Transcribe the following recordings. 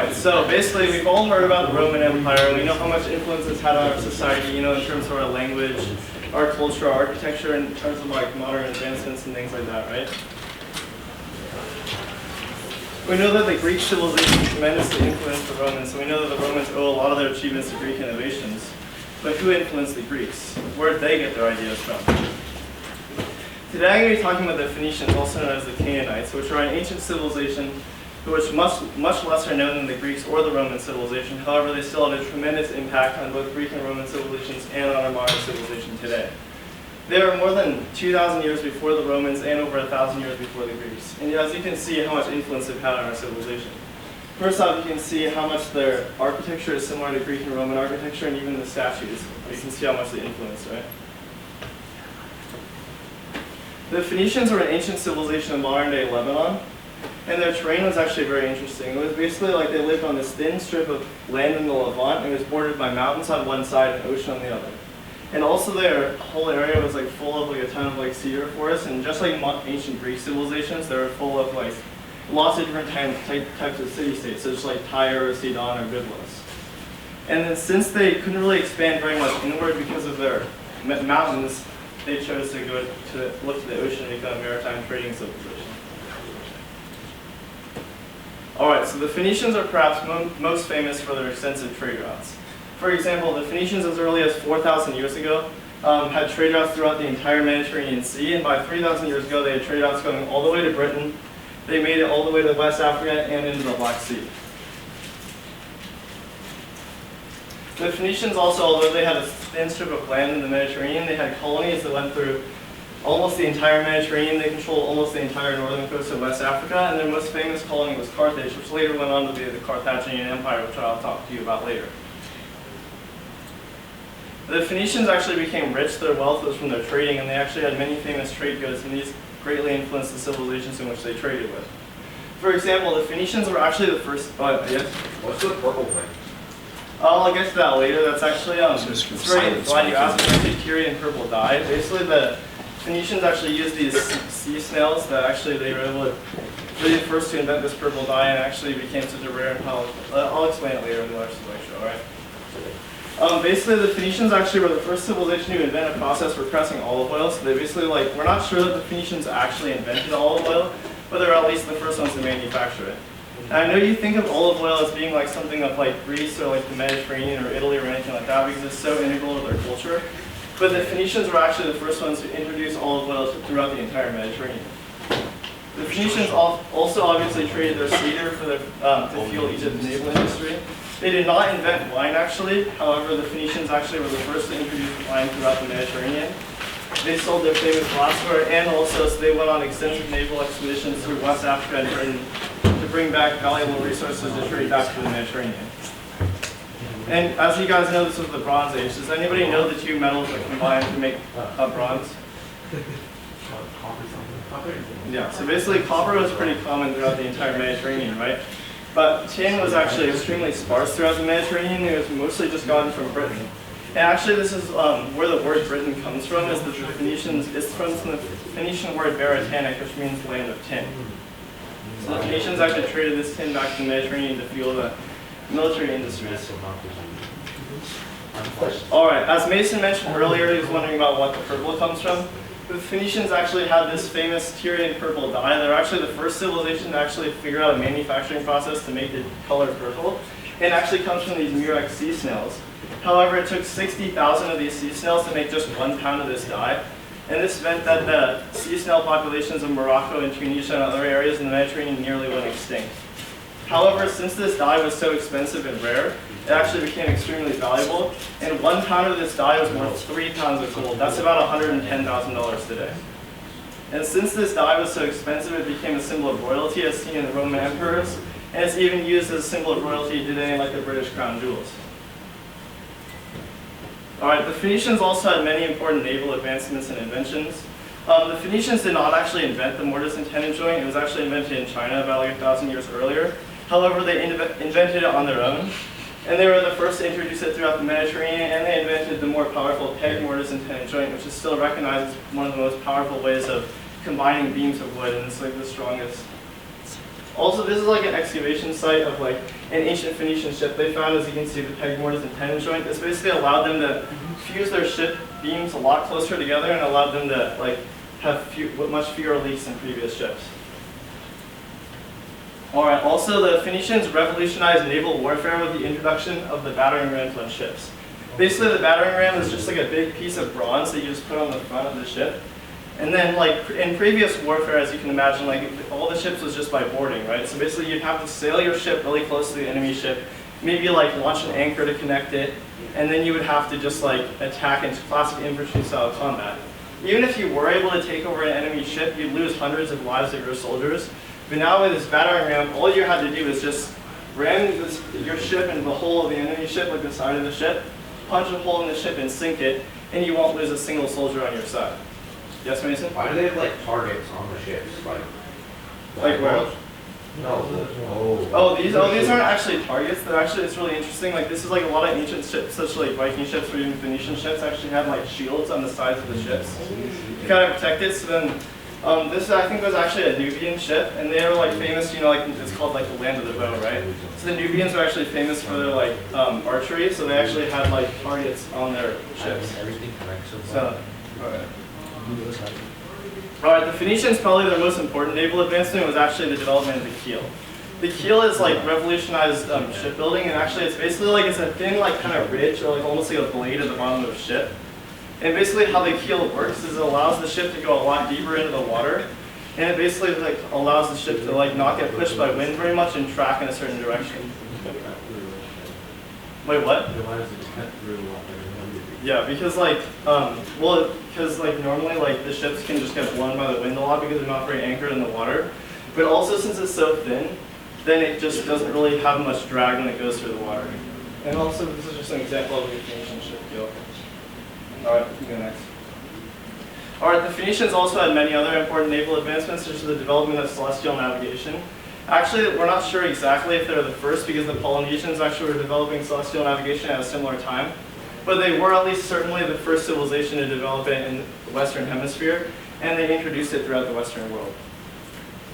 Alright, so basically we've all heard about the Roman Empire, and we know how much influence it's had on our society, in terms of our language, our culture, our architecture, in terms of like modern advancements and things like that, right? We know that the Greek civilization tremendously influenced the Romans, so we know that the Romans owe a lot of their achievements to Greek innovations. But who influenced the Greeks? Where did they get their ideas from? Today I'm going to be talking about the Phoenicians, also known as the Canaanites, which are an ancient civilization which much lesser known than the Greeks or the Roman civilization. However, they still had a tremendous impact on both Greek and Roman civilizations and on our modern civilization today. They are more than 2,000 years before the Romans and over 1,000 years before the Greeks. And as you can see how much influence they've had on our civilization. First off, you can see how much their architecture is similar to Greek and Roman architecture, and even the statues. You can see how much they influenced, right? The Phoenicians were an ancient civilization in modern-day Lebanon, and their terrain was actually very interesting. It was basically like they lived on this thin strip of land in the Levant, and it was bordered by mountains on one side and ocean on the other. And also their whole area was like full of like a ton of like cedar forests, and just like ancient Greek civilizations, they were full of like lots of different types of city-states, such as like Tyre, or Sidon, or Byblos. And then since they couldn't really expand very much inward because of their mountains, they chose to go to look to the ocean and become a maritime trading civilization. Alright, so the Phoenicians are perhaps most famous for their extensive trade routes. For example, the Phoenicians as early as 4,000 years ago had trade routes throughout the entire Mediterranean Sea, and by 3,000 years ago they had trade routes going all the way to Britain. They made it all the way to West Africa and into the Black Sea. The Phoenicians also, although they had a thin strip of land in the Mediterranean, they had colonies that went through almost the entire Mediterranean. They controlled almost the entire northern coast of West Africa, and their most famous colony was Carthage, which later went on to be the Carthaginian Empire, which I'll talk to you about later. The Phoenicians actually became rich. Their wealth was from their trading, and they actually had many famous trade goods, and these greatly influenced the civilizations in which they traded with. For example, the Phoenicians were actually the first. Yes? What's the purple thing? I'll get to that later. That's actually it's very glad you asked. It's actually Tyrian purple dye. Basically, the Phoenicians actually used these sea snails that actually they were able to really the first to invent this purple dye, and actually became such a rare and powerful. I'll explain it later in the rest of the lecture. All right. Basically, the Phoenicians actually were the first civilization to invent a process for pressing olive oil. So they basically we're not sure that the Phoenicians actually invented olive oil, but they're at least the first ones to manufacture it. And I know you think of olive oil as being like something of like Greece or like the Mediterranean or Italy or anything like that because it's so integral to their culture. But the Phoenicians were actually the first ones to introduce olive oil throughout the entire Mediterranean. The Phoenicians also obviously traded their cedar for to fuel Egypt's naval industry. They did not invent wine actually. However, the Phoenicians actually were the first to introduce wine throughout the Mediterranean. They sold their famous glassware, and also so they went on extensive naval expeditions through West Africa and Britain to bring back valuable resources to trade back to the Mediterranean. And as you guys know, this was the Bronze Age. Does anybody know the two metals that combined to make bronze? Yeah, so basically copper was pretty common throughout the entire Mediterranean, right? But tin was actually extremely sparse throughout the Mediterranean. It was mostly just gotten from Britain. And actually this is where the word Britain comes from, is the Phoenicians, it's from the Phoenician word baratanic, which means land of tin. So the Phoenicians actually traded this tin back to the Mediterranean to fuel the military industries. Alright, as Mason mentioned earlier, he was wondering about what the purple comes from. The Phoenicians actually had this famous Tyrian purple dye. They're actually the first civilization to actually figure out a manufacturing process to make the color purple. It actually comes from these murex sea snails. However, it took 60,000 of these sea snails to make just 1 pound of this dye. And this meant that the sea snail populations of Morocco and Tunisia and other areas in the Mediterranean nearly went extinct. However, since this dye was so expensive and rare, it actually became extremely valuable, and 1 pound of this dye was worth 3 pounds of gold. That's about $110,000 today. And since this dye was so expensive, it became a symbol of royalty as seen in the Roman emperors, and it's even used as a symbol of royalty today like the British crown jewels. Alright, the Phoenicians also had many important naval advancements and inventions. The Phoenicians did not actually invent the mortise and tenon joint. It was actually invented in China about like 1,000 years earlier. However, they invented it on their own. And they were the first to introduce it throughout the Mediterranean, and they invented the more powerful peg mortise and tenon joint, which is still recognized as one of the most powerful ways of combining beams of wood, and it's like the strongest Also, this is like an excavation site of like an ancient Phoenician ship they found. As you can see, the peg mortise and tenon joint. This basically allowed them to fuse their ship beams a lot closer together and allowed them to like have much fewer leaks than previous ships. Alright, also the Phoenicians revolutionized naval warfare with the introduction of the battering rams on ships. Basically, the battering ram is just like a big piece of bronze that you just put on the front of the ship. And then, like in previous warfare, as you can imagine, like all the ships was just by boarding, right? So basically, you'd have to sail your ship really close to the enemy ship, maybe like launch an anchor to connect it, and then you would have to just like attack in classic infantry style combat. Even if you were able to take over an enemy ship, you'd lose hundreds of lives of your soldiers. But now with this battering ram, all you had to do is just ram your ship into the hull of the enemy ship, like the side of the ship, punch a hole in the ship and sink it, and you won't lose a single soldier on your side. Yes, Mason? Why do they have like targets on the ships? Like where? No. These aren't actually targets. They're actually, it's really interesting. Like this is like a lot of ancient ships, such like Viking ships or even Phoenician ships, actually had like shields on the sides of the ships to kind of protect it. So then, this I think was actually a Nubian ship, and they were like famous. You know, like it's called like the land of the bow, right? So the Nubians were actually famous for their like archery. So they actually had like targets on their ships. Everything connects So, alright. Alright, the Phoenicians, probably their most important naval advancement was actually the development of the keel. The keel is like revolutionized shipbuilding, and actually it's basically like it's a thin like kind of ridge or like almost like a blade at the bottom of a ship. And basically how the keel works is it allows the ship to go a lot deeper into the water, and it basically like allows the ship to like not get pushed by wind very much and track in a certain direction. Wait, what? Yeah, because like, because like normally like the ships can just get blown by the wind a lot because they're not very anchored in the water. But also since it's so thin, then it just doesn't really have much drag when it goes through the water. And also this is just an example of a Phoenician ship keel. Alright, we can go next. Alright, the Phoenicians also had many other important naval advancements, such as the development of celestial navigation. Actually, we're not sure exactly if they're the first because the Polynesians actually were developing celestial navigation at a similar time. But they were at least certainly the first civilization to develop it in the Western Hemisphere, and they introduced it throughout the Western world.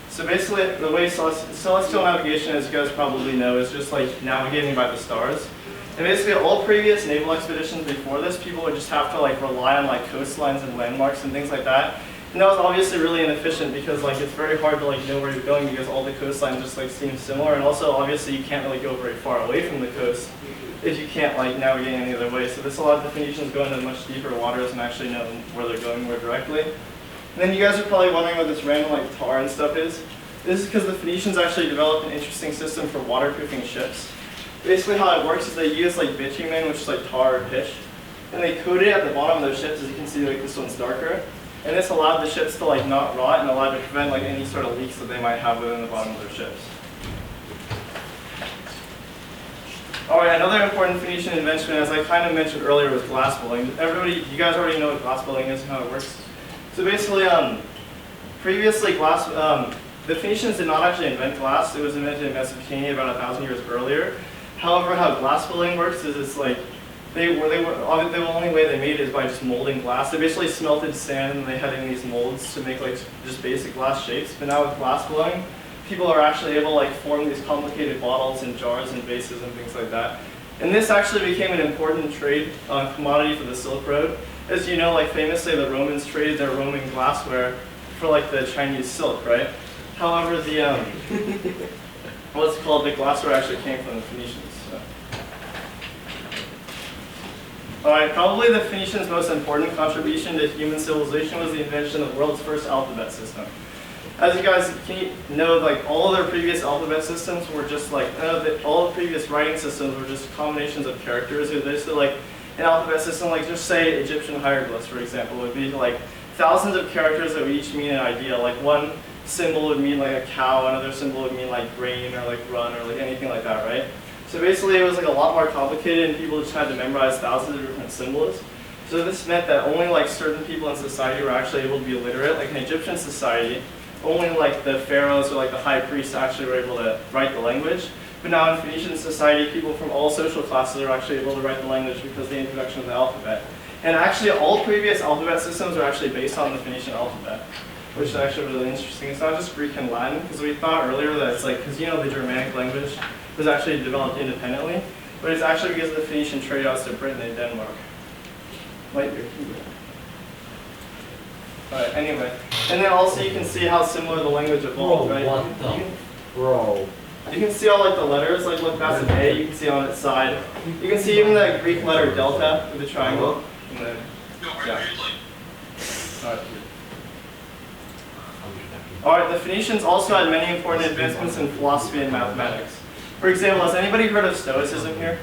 So basically, the way celestial navigation, as you guys probably know, is just like navigating by the stars. And basically, all previous naval expeditions before this, people would just have to like rely on like coastlines and landmarks and things like that. And that was obviously really inefficient because like it's very hard to like know where you're going because all the coastlines just like seem similar, and also obviously you can't really go very far away from the coast if you can't like navigate any other way. So this allowed the Phoenicians go into much deeper waters and actually know where they're going more directly. And then you guys are probably wondering what this random like tar and stuff is. This is because the Phoenicians actually developed an interesting system for waterproofing ships. Basically how it works is they use like bitumen, which is like tar or pitch, and they coat it at the bottom of their ships. As you can see, like this one's darker. And this allowed the ships to like not rot and allowed to prevent like any sort of leaks that they might have within the bottom of their ships. Alright, another important Phoenician invention, as I kind of mentioned earlier, was glass blowing. You guys already know what glass blowing is and how it works. So basically, previously the Phoenicians did not actually invent glass. It was invented in Mesopotamia about 1,000 years earlier. However, how glass blowing works is it's like, the only way they made it is by just molding glass. They basically smelted sand and they had in these molds to make like just basic glass shapes. But now with glass blowing, people are actually able to like form these complicated bottles and jars and vases and things like that. And this actually became an important trade commodity for the Silk Road. As you know, like famously the Romans traded their Roman glassware for like the Chinese silk, right? However, the what's called the glassware actually came from the Phoenicians. So. Alright, probably the Phoenicians' most important contribution to human civilization was the invention of the world's first alphabet system. As you guys know, like all of their previous alphabet systems were just like, all the previous writing systems were just combinations of characters. It was basically like an alphabet system, like just say Egyptian hieroglyphs, for example, would be like thousands of characters that would each mean an idea. Like one symbol would mean like a cow, another symbol would mean like grain or like run or like anything like that, right? So basically it was like a lot more complicated and people just had to memorize thousands of different symbols. So this meant that only like certain people in society were actually able to be literate. Like in Egyptian society, only like the pharaohs or like the high priests actually were able to write the language. But now in Phoenician society, people from all social classes are actually able to write the language because of the introduction of the alphabet. And actually all previous alphabet systems are actually based on the Phoenician alphabet. which is actually really interesting. It's not just Greek and Latin, because we thought earlier that it's like, because the Germanic language was actually developed independently, but it's actually because of the Phoenician trade routes to Britain and Denmark. Light beer. Alright, anyway. And then also you can see how similar the language evolved, right? You can see all like the letters, like look, that's an A, you can see on its side. You can see even the Greek letter delta with the triangle. And then, yeah. Alright, the Phoenicians also had many important advancements in philosophy and mathematics. For example, has anybody heard of Stoicism here?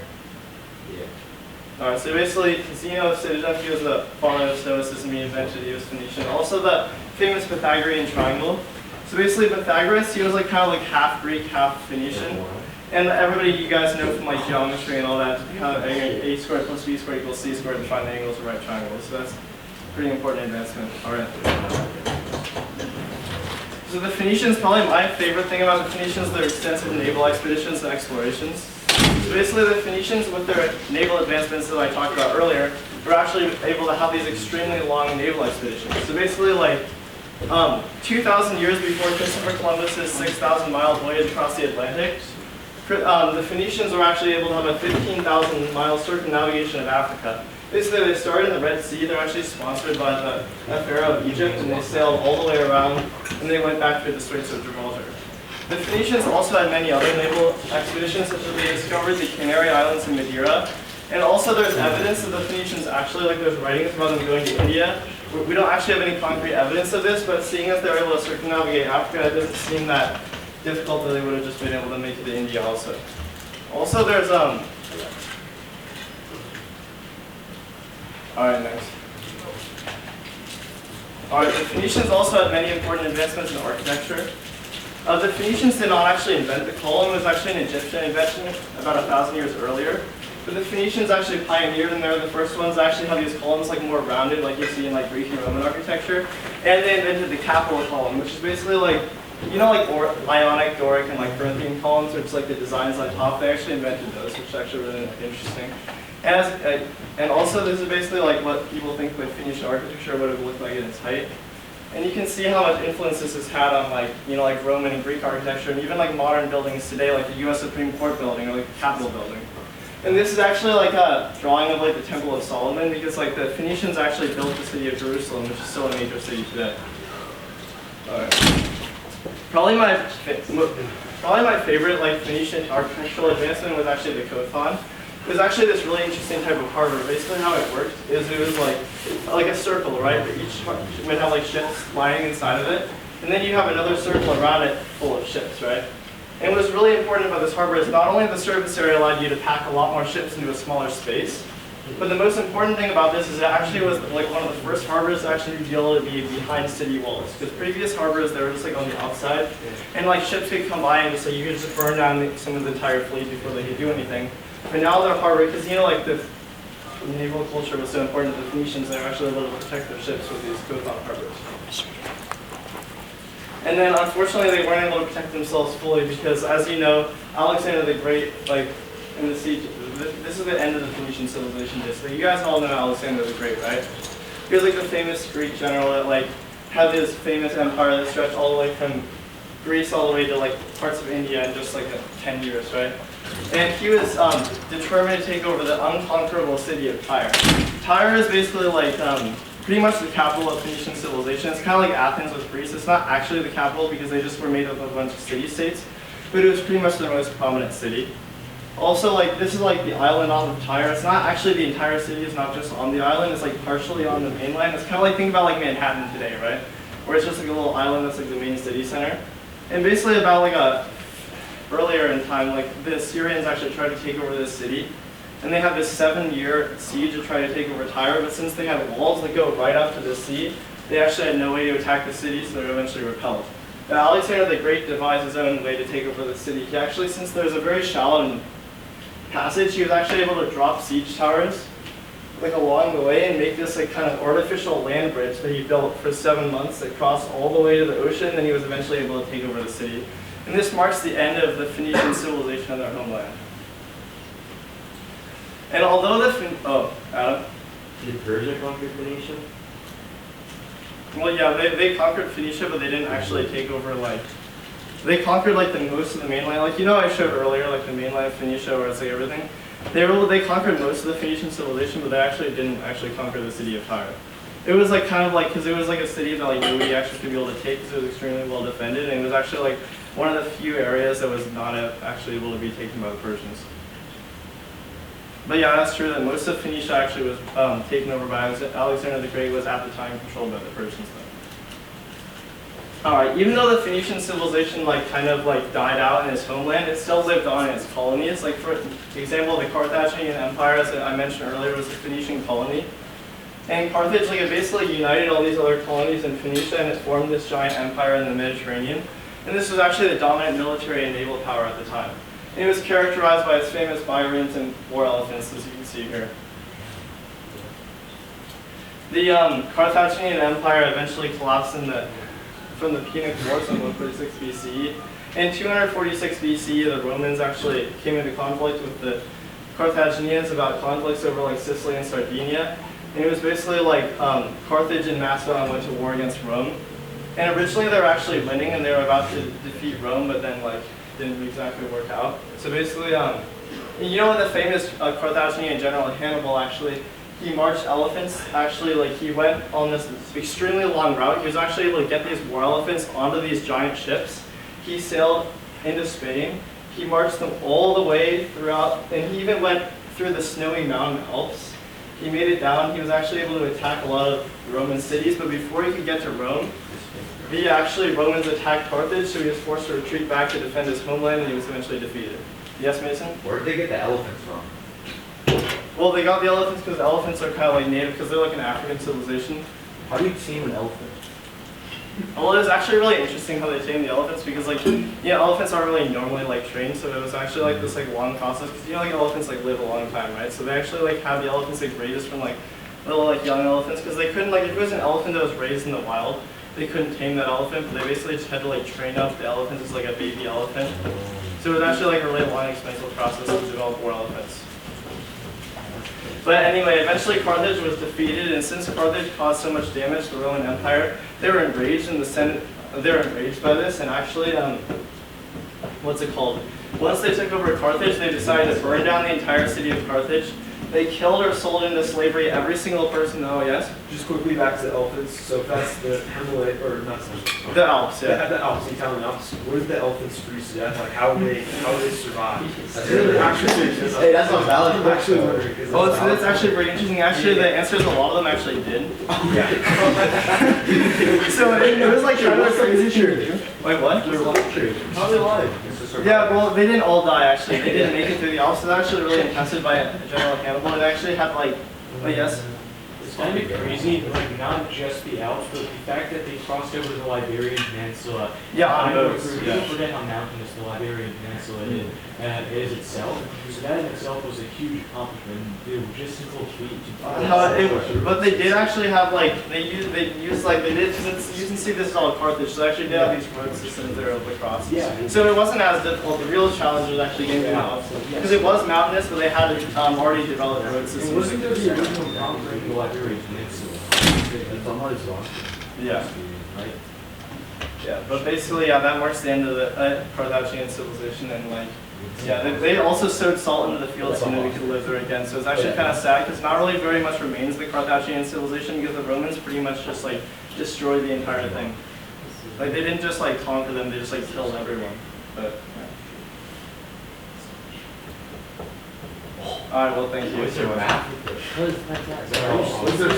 Yeah. Alright, so basically, Ctesias, he was the father of Stoicism, he invented it, he was Phoenician. Also the famous Pythagorean triangle. So basically Pythagoras, he was like kind of like half Greek, half Phoenician. And everybody, you guys know from like geometry and all that, a squared plus b squared equals c squared to find the angles of right triangles. So that's a pretty important advancement. Alright. So the Phoenicians, probably my favorite thing about the Phoenicians, their extensive naval expeditions and explorations. So basically the Phoenicians, with their naval advancements that I talked about earlier, were actually able to have these extremely long naval expeditions. So basically like 2,000 years before Christopher Columbus's 6,000-mile voyage across the Atlantic, the Phoenicians were actually able to have a 15,000-mile circumnavigation of Africa. Basically, they started in the Red Sea. They're actually sponsored by the Pharaoh of Egypt, and they sailed all the way around, and they went back through the Straits of Gibraltar. The Phoenicians also had many other naval expeditions, such as they discovered the Canary Islands and Madeira. And also there's evidence that the Phoenicians actually, like there's writings about them going to India. We don't actually have any concrete evidence of this, but seeing as they're able to circumnavigate Africa, it doesn't seem that difficult that they would have just been able to make it to India also. Also there's, alright, next. Alright, the Phoenicians also had many important advancements in architecture. The Phoenicians did not actually invent the column. It was actually an Egyptian invention about 1,000 years earlier. But the Phoenicians actually pioneered, and they're the first ones to actually have these columns like more rounded, like you see in like Greek and Roman architecture. And they invented the capital column, which is basically like, like Ionic, Doric, and like Corinthian columns, which is like the designs on top. They actually invented those, which is actually really interesting. And also this is basically like what people think the Phoenician architecture would have looked like at its height. And you can see how much influence this has had on like, like Roman and Greek architecture, and even like modern buildings today, like the US Supreme Court building or like the Capitol building. And this is actually like a drawing of like the Temple of Solomon, because like the Phoenicians actually built the city of Jerusalem, which is still a major city today. Alright. Probably my favorite like Phoenician architectural advancement was actually the Kothon. It was actually this really interesting type of harbor. Basically how it worked is it was like a circle, right? But each would have like ships lying inside of it. And then you have another circle around it full of ships, right? And what was really important about this harbor is not only the surface area allowed you to pack a lot more ships into a smaller space, but the most important thing about this is it actually was like one of the first harbors to actually be able to be behind city walls. Because previous harbors, they were just like on the outside, and like ships could come by and just like you could just burn down some of the entire fleet before they could do anything. But now they're harbor, because like the naval culture was so important to the Phoenicians, they were actually able to protect their ships with these Kothon harbors. And then unfortunately they weren't able to protect themselves fully because, as you know, Alexander the Great, like in the siege, this is the end of the Phoenician civilization history. You guys all know Alexander the Great, right? He was like the famous Greek general that like had this famous empire that stretched all the way from Greece all the way to like parts of India in just like 10 years, right? And he was determined to take over the unconquerable city of Tyre. Tyre is basically like pretty much the capital of Phoenician civilization. It's kind of like Athens with Greece. It's not actually the capital because they just were made up of a bunch of city-states, but it was pretty much their most prominent city. Also, like this is like the island off of Tyre. It's not actually the entire city. It's not just on the island. It's like partially on the mainland. It's kind of like, think about like Manhattan today, right? Where it's just like a little island that's like the main city center. And basically about like earlier in time, like the Assyrians actually tried to take over this city. And they had this 7-year siege to try to take over Tyre, but since they had walls that go right up to the sea, they actually had no way to attack the city, so they were eventually repelled. Now, Alexander the Great devised his own way to take over the city. He actually, since there's a very shallow passage, he was actually able to drop siege towers like along the way and make this like kind of artificial land bridge that he built for 7 months that crossed all the way to the ocean, and he was eventually able to take over the city. And this marks the end of the Phoenician civilization of their homeland. And although the Adam? Did Persia conquer Phoenicia? Well, yeah, they conquered Phoenicia, but they didn't actually take over, like, they conquered, like, the most of the mainland. Like, you know I showed earlier, like, the mainland of Phoenicia, where it's, like, everything. They conquered most of the Phoenician civilization, but they actually didn't actually conquer the city of Tyre. It was, like, kind of, like, because it was, like, a city that, like, nobody actually could be able to take because it was extremely well defended, and it was actually, like, one of the few areas that was not actually able to be taken by the Persians. But yeah, that's true that most of Phoenicia actually was taken over by Alexander the Great, was at the time controlled by the Persians though. Alright, even though the Phoenician civilization like kind of like died out in its homeland, it still lived on in its colonies. Like for example, the Carthaginian Empire, as I mentioned earlier, was a Phoenician colony. And Carthage, like, it basically united all these other colonies in Phoenicia and it formed this giant empire in the Mediterranean. And this was actually the dominant military and naval power at the time. And it was characterized by its famous biremes and war elephants, as you can see here. The Carthaginian Empire eventually collapsed from the Punic Wars in 146 BCE. In 246 BCE, the Romans actually came into conflict with the Carthaginians about conflicts over like Sicily and Sardinia. And it was basically like Carthage and Macedon went to war against Rome. And originally they were actually winning and they were about to defeat Rome, but then like didn't exactly work out. So basically, you know, the famous Carthaginian general Hannibal actually, he marched elephants. Actually, like he went on this extremely long route. He was actually able to get these war elephants onto these giant ships. He sailed into Spain. He marched them all the way throughout, and he even went through the snowy mountain Alps. He made it down. He was actually able to attack a lot of Roman cities, but before he could get to Rome, the Romans attacked Carthage, so he was forced to retreat back to defend his homeland, and he was eventually defeated. Yes, Mason? Where did they get the elephants from? Well, they got the elephants because elephants are kind of like native, because they're like an African civilization. How do you tame an elephant? Well, it was actually really interesting how they tamed the elephants, because like, yeah, elephants aren't really normally like trained, so it was actually like this like long process, because you know like elephants like live a long time, right? So they actually like have the elephants like raised from like little like young elephants, because they couldn't like, if it was an elephant that was raised in the wild, they couldn't tame that elephant, but they basically just had to like train up the elephants as like a baby elephant. So it was actually like a really long, expensive process to develop war elephants. But anyway, eventually Carthage was defeated, and since Carthage caused so much damage to the Roman Empire, they were enraged in the Senate. They were enraged by this, and actually, what's it called? Once they took over Carthage, they decided to burn down the entire city of Carthage. They killed or sold into slavery every single person. Oh yes. Just quickly back to the elephants. So if that's the Himalaya, or not The Alps, yeah. The Alps, the Italian Alps. What did the elephants freeze to death? Like how do they survive? That's really actually, hey, that's not valid. I'm actually wondering. Oh, that's actually pretty interesting. Actually, the answer is a lot of them actually did. Yeah. So it was like kind of crazy shit. Wait, what? They're alive. How are they alive? Yeah, well, they didn't all die actually. They didn't make it through the Alps. It was actually really intensive by General Hannibal. It actually had like, oh yes. It's kind of crazy, like not just the Alps, but the fact that they crossed over the Iberian Peninsula. Yeah, on boats. You don't forget how mountainous the Iberian Peninsula is itself. So that in itself was a huge accomplishment. The logistical feat to But they did actually have like they used like they did, since you can see this is all Carthage, so they actually did have these road systems they were able to cross. Yeah. So it wasn't as difficult. The real challenge was actually getting to the Alps, because it was mountainous, but they had already developed road systems. wasn't there the original conquering the Iberian Peninsula? Yeah. Right. Yeah, but basically, yeah, that marks the end of the Carthaginian civilization, and like, yeah, they also sowed salt into the fields so nobody could live there again. So it's actually kind of sad because not really very much remains of the Carthaginian civilization, because the Romans pretty much just like destroyed the entire thing. Like they didn't just like conquer them; they just like killed everyone. But yeah. All right, well, thank you. What's their math? What's their